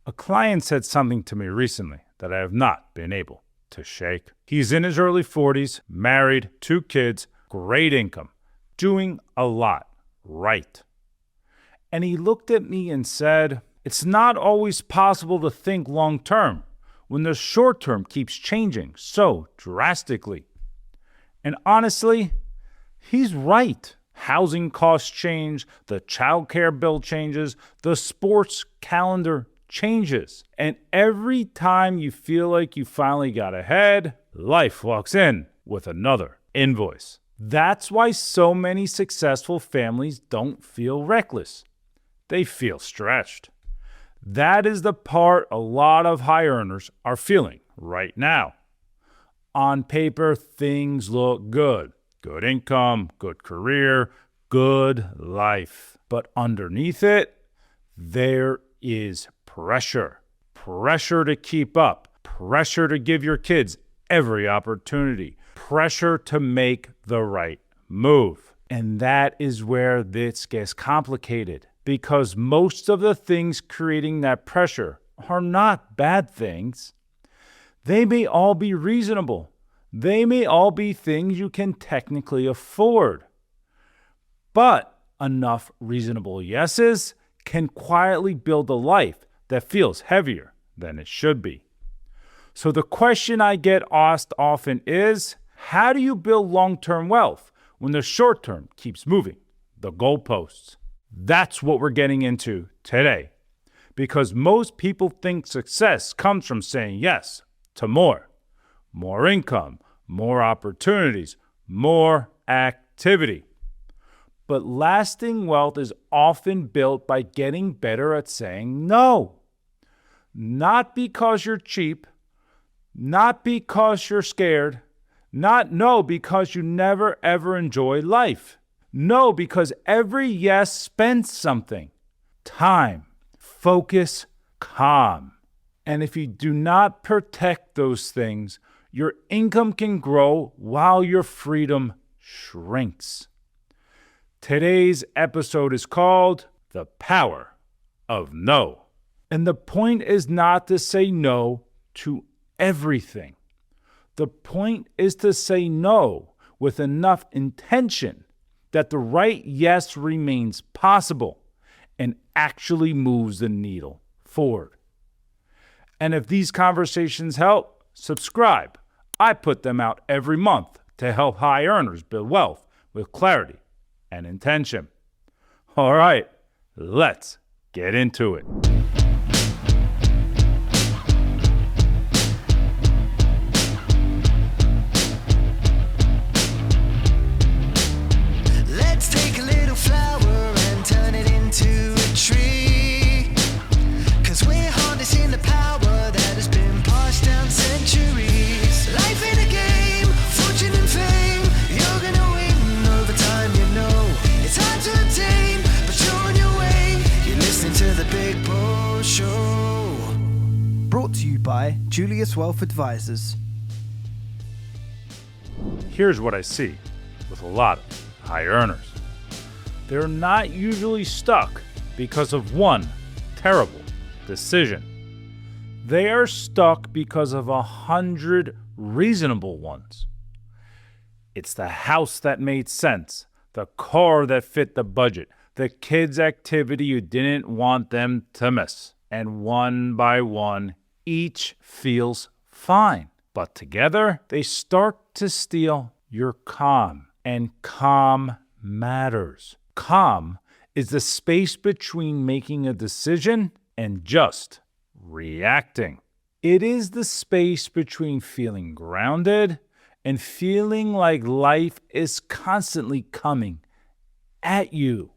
A client said something to me recently that I have not been able to shake. He's in his early 40s, married, 2 kids, great income, doing a lot right. And he looked at me and said, "It's not always possible to think long term when the short term keeps changing so drastically." And honestly, he's right. Housing costs change, the childcare bill changes, the sports calendar changes. And every time you feel like you finally got ahead, life walks in with another invoice. That's why so many successful families don't feel reckless. They feel stretched. That is the part a lot of high earners are feeling right now. On paper, things look good. Good income, good career, good life. But underneath it, there is pressure. Pressure to keep up. Pressure to give your kids every opportunity. Pressure to make the right move. And that is where this gets complicated, because most of the things creating that pressure are not bad things. They may all be reasonable. They may all be things you can technically afford. But enough reasonable yeses can quietly build a life that feels heavier than it should be. So the question I get asked often is, how do you build long-term wealth when the short term keeps moving the goalposts? That's what we're getting into today, because most people think success comes from saying yes to more income, more opportunities, more activity. But lasting wealth is often built by getting better at saying no. Not because you're cheap, not because you're scared, not no because you never ever enjoy life. No, because every yes spends something. Time, focus, calm. And if you do not protect those things, your income can grow while your freedom shrinks. Today's episode is called The Power of No. And the point is not to say no to everything. The point is to say no with enough intention that the right yes remains possible and actually moves the needle forward. And if these conversations help, subscribe. I put them out every month to help high earners build wealth with clarity and intention. All right, let's get into it. By Julius Wealth Advisors. Here's what I see with a lot of high earners. They're not usually stuck because of one terrible decision. They are stuck because of 100 reasonable ones. It's the house that made sense, the car that fit the budget, the kids' activity you didn't want them to miss. And one by one, each feels fine, but together they start to steal your calm, and calm matters. Calm is the space between making a decision and just reacting. It is the space between feeling grounded and feeling like life is constantly coming at you.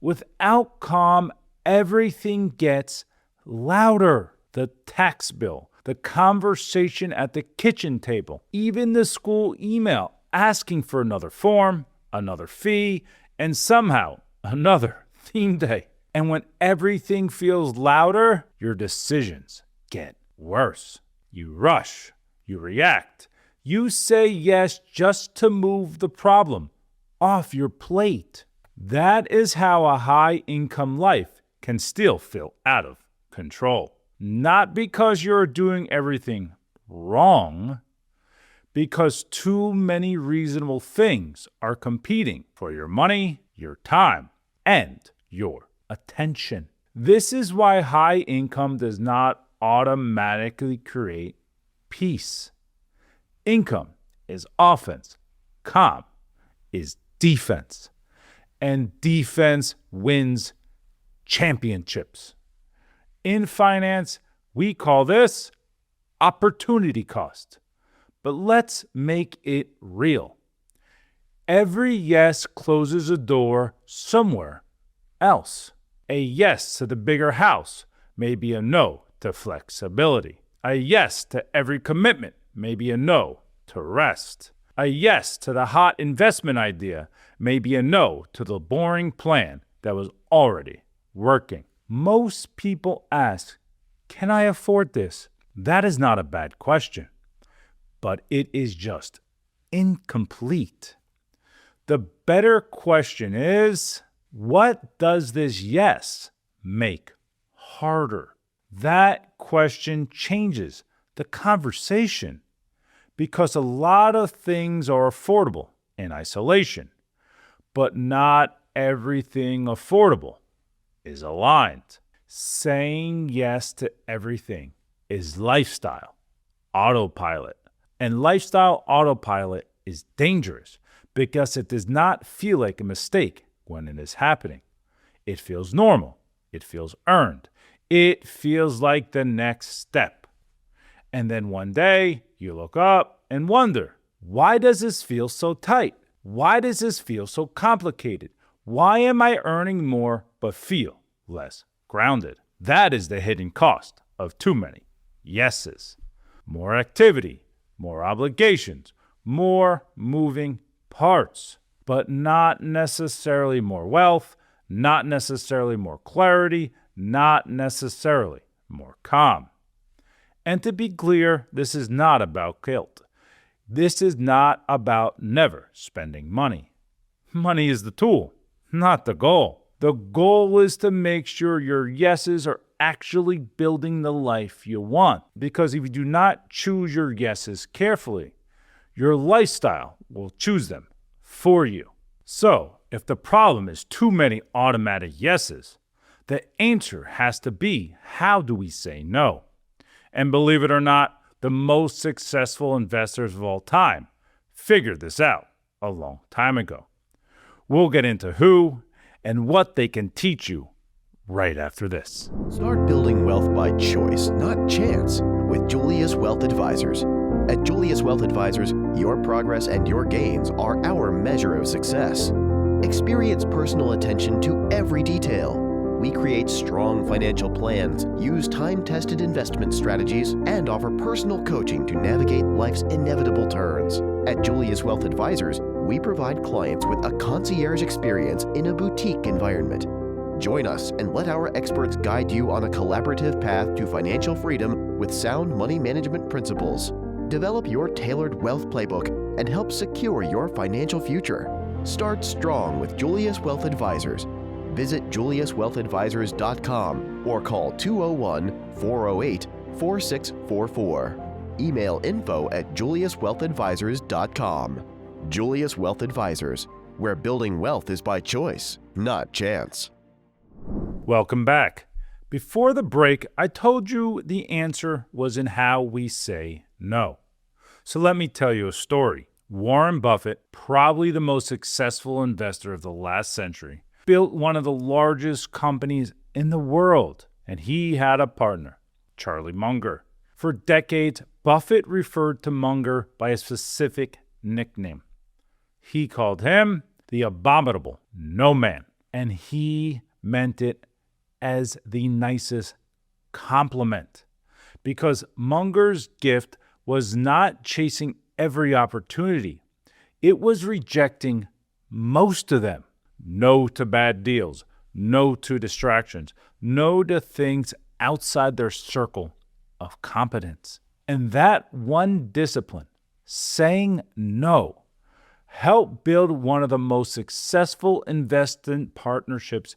Without calm, everything gets louder. The tax bill, the conversation at the kitchen table, even the school email asking for another form, another fee, and somehow another theme day. And when everything feels louder, your decisions get worse. You rush, you react, you say yes just to move the problem off your plate. That is how a high income life can still feel out of control. Not because you're doing everything wrong, because too many reasonable things are competing for your money, your time, and your attention. This is why high income does not automatically create peace. Income is offense. Calm is defense. And defense wins championships. In finance, we call this opportunity cost. But let's make it real. Every yes closes a door somewhere else. A yes to the bigger house may be a no to flexibility. A yes to every commitment may be a no to rest. A yes to the hot investment idea may be a no to the boring plan that was already working. Most people ask, can I afford this? That is not a bad question, but it is just incomplete. The better question is, what does this yes make harder? That question changes the conversation because a lot of things are affordable in isolation, but not everything affordable is aligned. Saying yes to everything is lifestyle autopilot. And lifestyle autopilot is dangerous because it does not feel like a mistake when it is happening. It feels normal. It feels earned. It feels like the next step. And then one day you look up and wonder, why does this feel so tight? Why does this feel so complicated? Why am I earning more but feel less grounded? That is the hidden cost of too many yeses. More activity, more obligations, more moving parts, but not necessarily more wealth, not necessarily more clarity, not necessarily more calm. And to be clear, this is not about guilt. This is not about never spending money. Money is the tool, not the goal. The goal is to make sure your yeses are actually building the life you want. Because if you do not choose your yeses carefully, your lifestyle will choose them for you. So, if the problem is too many automatic yeses, the answer has to be, how do we say no? And believe it or not, the most successful investors of all time figured this out a long time ago. We'll get into who and what they can teach you right after this. Start building wealth by choice, not chance, with Julius Wealth Advisors. At Julius Wealth Advisors, your progress and your gains are our measure of success. Experience personal attention to every detail. We create strong financial plans, use time-tested investment strategies, and offer personal coaching to navigate life's inevitable turns. At Julius Wealth Advisors, we provide clients with a concierge experience in a boutique environment. Join us and let our experts guide you on a collaborative path to financial freedom with sound money management principles. Develop your tailored wealth playbook and help secure your financial future. Start strong with Julius Wealth Advisors. Visit juliuswealthadvisors.com or call 201-408-4644. Email info@juliuswealthadvisors.com. Julius Wealth Advisors, where building wealth is by choice, not chance. Welcome back. Before the break, I told you the answer was in how we say no. So let me tell you a story. Warren Buffett, probably the most successful investor of the last century, built one of the largest companies in the world, and he had a partner, Charlie Munger. For decades, Buffett referred to Munger by a specific nickname. He called him the Abominable No Man, and he meant it as the nicest compliment, because Munger's gift was not chasing every opportunity. It was rejecting most of them. No to bad deals, no to distractions, no to things outside their circle of competence. And that one discipline, saying no, helped build one of the most successful investment partnerships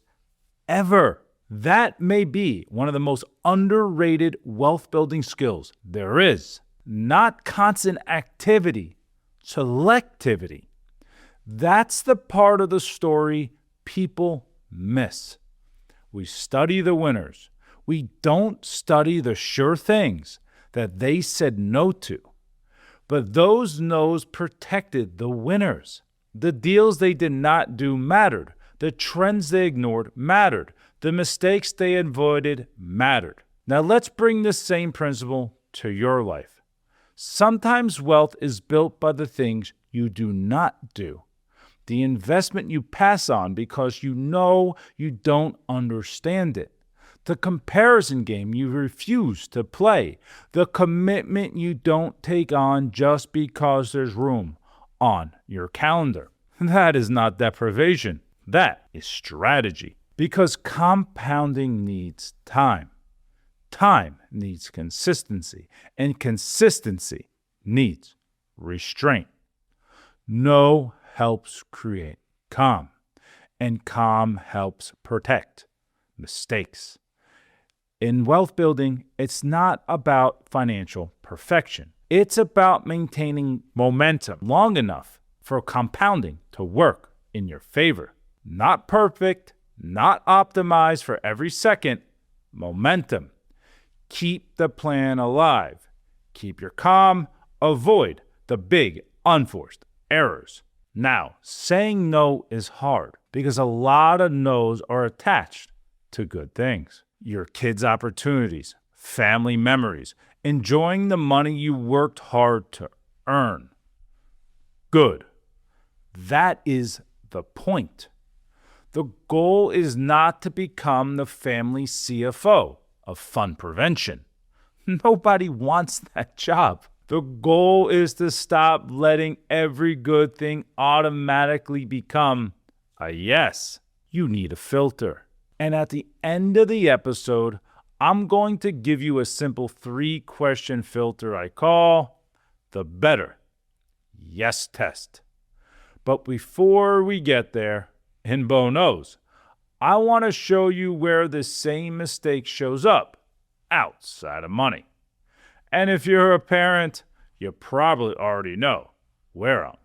ever. That may be one of the most underrated wealth building skills there is. Not constant activity, selectivity. That's the part of the story people miss. We study the winners. We don't study the sure things that they said no to. But those no's protected the winners. The deals they did not do mattered. The trends they ignored mattered. The mistakes they avoided mattered. Now let's bring this same principle to your life. Sometimes wealth is built by the things you do not do. The investment you pass on because you know you don't understand it. The comparison game you refuse to play. The commitment you don't take on just because there's room on your calendar. That is not deprivation. That is strategy. Because compounding needs time. Time needs consistency. And consistency needs restraint. No helps create calm. And calm helps protect mistakes. In wealth building, it's not about financial perfection. It's about maintaining momentum long enough for compounding to work in your favor. Not perfect, not optimized for every second. Momentum. Keep the plan alive. Keep your calm. Avoid the big unforced errors. Now, saying no is hard because a lot of no's are attached to good things. Your kids' opportunities, family memories, enjoying the money you worked hard to earn. Good. That is the point. The goal is not to become the family CFO of fun prevention. Nobody wants that job. The goal is to stop letting every good thing automatically become a yes. You need a filter. And at the end of the episode, I'm going to give you a simple 3-question filter I call the better yes test. But before we get there, and Bo knows, I want to show you where this same mistake shows up outside of money. And if you're a parent, you probably already know where I'm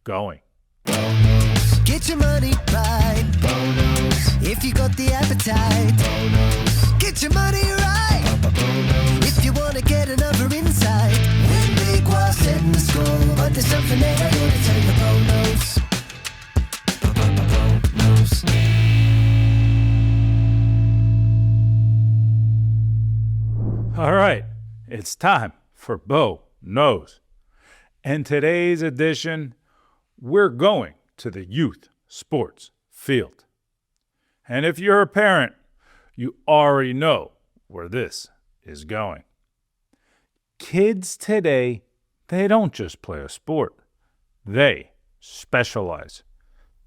going. Bonus. Get your money right. Bonus. If you got the appetite. Bonus. Get your money right. Bonus. If you want to get another insight. Win big while setting the score. But there's something that I want to tell you. Bonus. Bonus. All right, it's time for Bo Knows. In today's edition, we're going to the youth sports field. And if you're a parent, you already know where this is going. Kids today, they don't just play a sport. They specialize.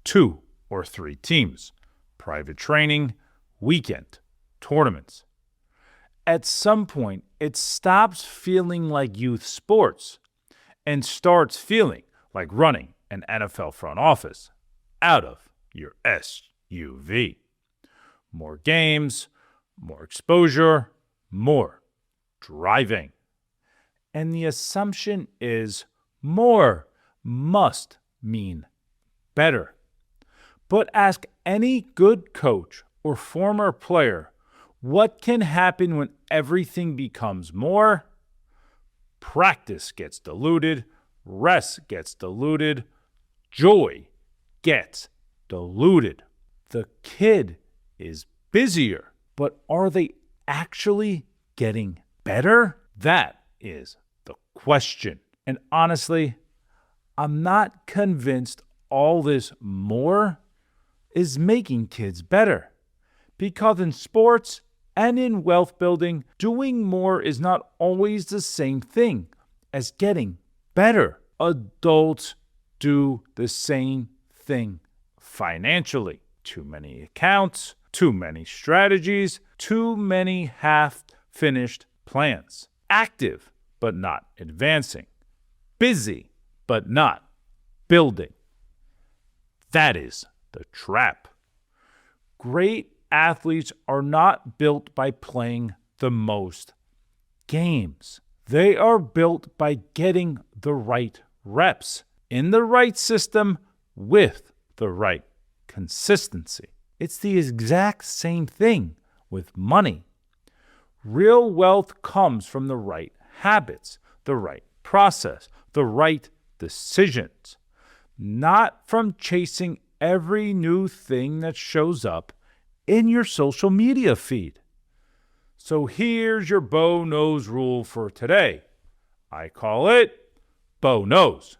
2 or 3 teams, private training, weekend, tournaments. At some point, it stops feeling like youth sports and starts feeling like running an NFL front office out of your SUV. More games, more exposure, more driving. And the assumption is more must mean better. But ask any good coach or former player, what can happen when everything becomes more? Practice gets diluted, rest gets diluted, joy gets diluted. The kid is busier, but are they actually getting better? That is the question. And honestly, I'm not convinced all this more is making kids better. Because in sports and in wealth building, doing more is not always the same thing as getting better. Adults do the same thing financially. Too many accounts, too many strategies, too many half-finished plans. Active, but not advancing. Busy, but not building. That is the trap. Great athletes are not built by playing the most games. They are built by getting the right reps in the right system with the right consistency. It's the exact same thing with money. Real wealth comes from the right habits, the right process, the right decisions, not from chasing every new thing that shows up in your social media feed. So here's your Bo Knows rule for today. I call it Bo Knows.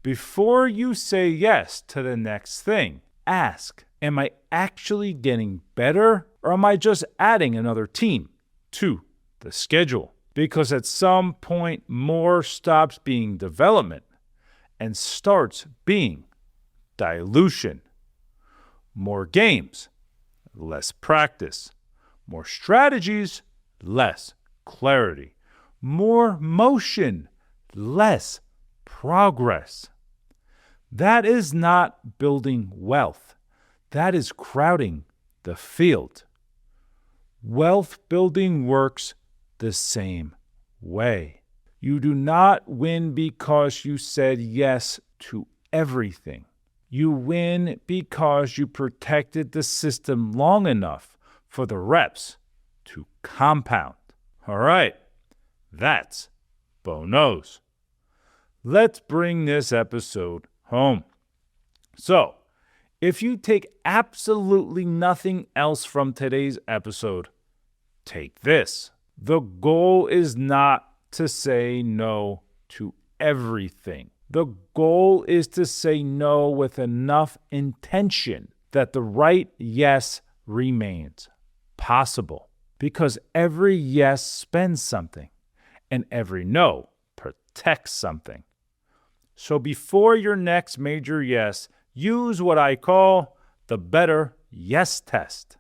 Before you say yes to the next thing, ask, am I actually getting better, or am I just adding another team to the schedule? Because at some point, more stops being development and starts being dilution. More games, less practice. More strategies, less clarity. More motion, less progress. That is not building wealth. That is crowding the field. Wealth building works the same way. You do not win because you said yes to everything. You win because you protected the system long enough for the reps to compound. All right, that's Bo Knows. Let's bring this episode home. So, if you take absolutely nothing else from today's episode, take this. The goal is not to say no to everything. The goal is to say no with enough intention that the right yes remains possible. Because every yes spends something, and every no protects something. So before your next major yes, use what I call the better yes test.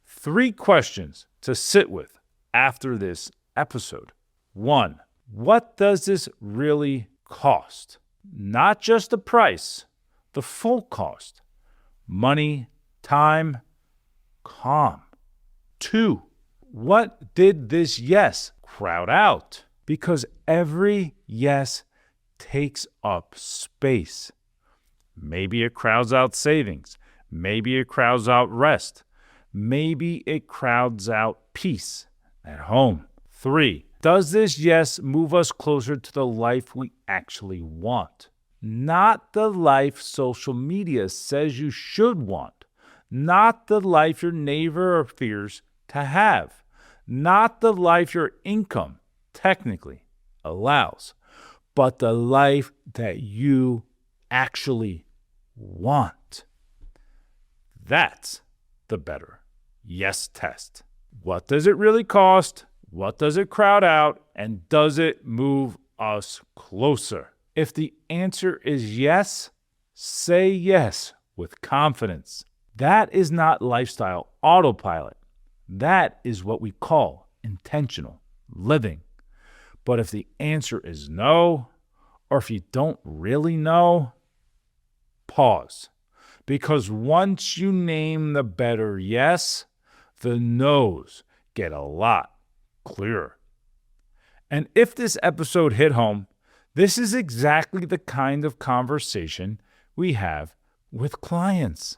3 questions to sit with after this episode. 1, what does this really cost? Not just the price, the full cost. Money, time, calm. 2, what did this yes crowd out? Because every yes takes up space. Maybe it crowds out savings. Maybe it crowds out rest. Maybe it crowds out peace at home. 3, does this yes move us closer to the life we actually want? Not the life social media says you should want. Not the life your neighbor appears to have. Not the life your income technically allows. But the life that you actually want. That's the better yes test. What does it really cost? What does it crowd out? And does it move us closer? If the answer is yes, say yes with confidence. That is not lifestyle autopilot. That is what we call intentional living. But if the answer is no, or if you don't really know, pause. Because once you name the better yes, the no's get a lot clearer. And if this episode hit home, this is exactly the kind of conversation we have with clients.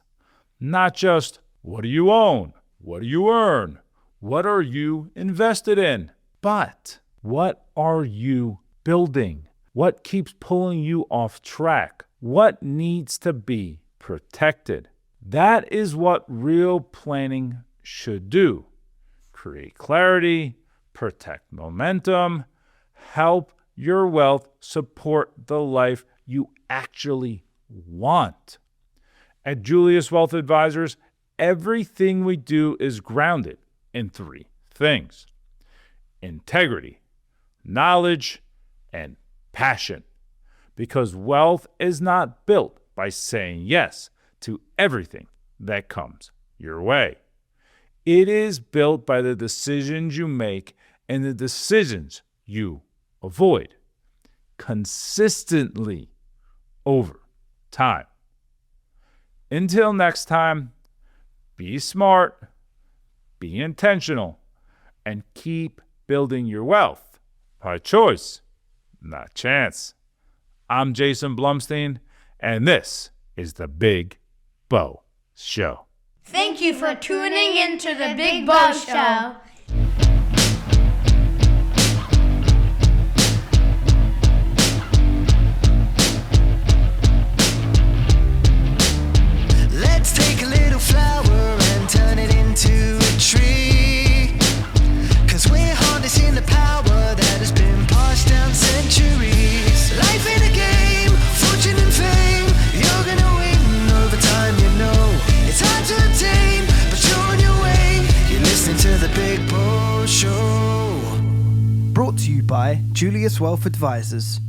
Not just, what do you own? What do you earn? What are you invested in? But what are you building? What keeps pulling you off track? What needs to be protected? That is what real planning should do. Create clarity, protect momentum, help your wealth support the life you actually want. At Julius Wealth Advisors, everything we do is grounded in 3 things: integrity, knowledge, and passion. Because wealth is not built by saying yes to everything that comes your way. It is built by the decisions you make and the decisions you avoid consistently over time. Until next time, Be smart, be intentional, and keep building your wealth by choice, not chance. I'm Jason Blumstein, and this is the Big Bo Show. Thank you for tuning in to the Big Bo Show. Let's take a little flower and turn it into a tree. 'Cause we're harnessing the power that has been passed down centuries. Life in a game, fortune and fame. You're gonna win over time, you know. It's hard to attain, but you're on your way. You're listening to the Big Bo Show. Brought to you by Julius Wealth Advisors.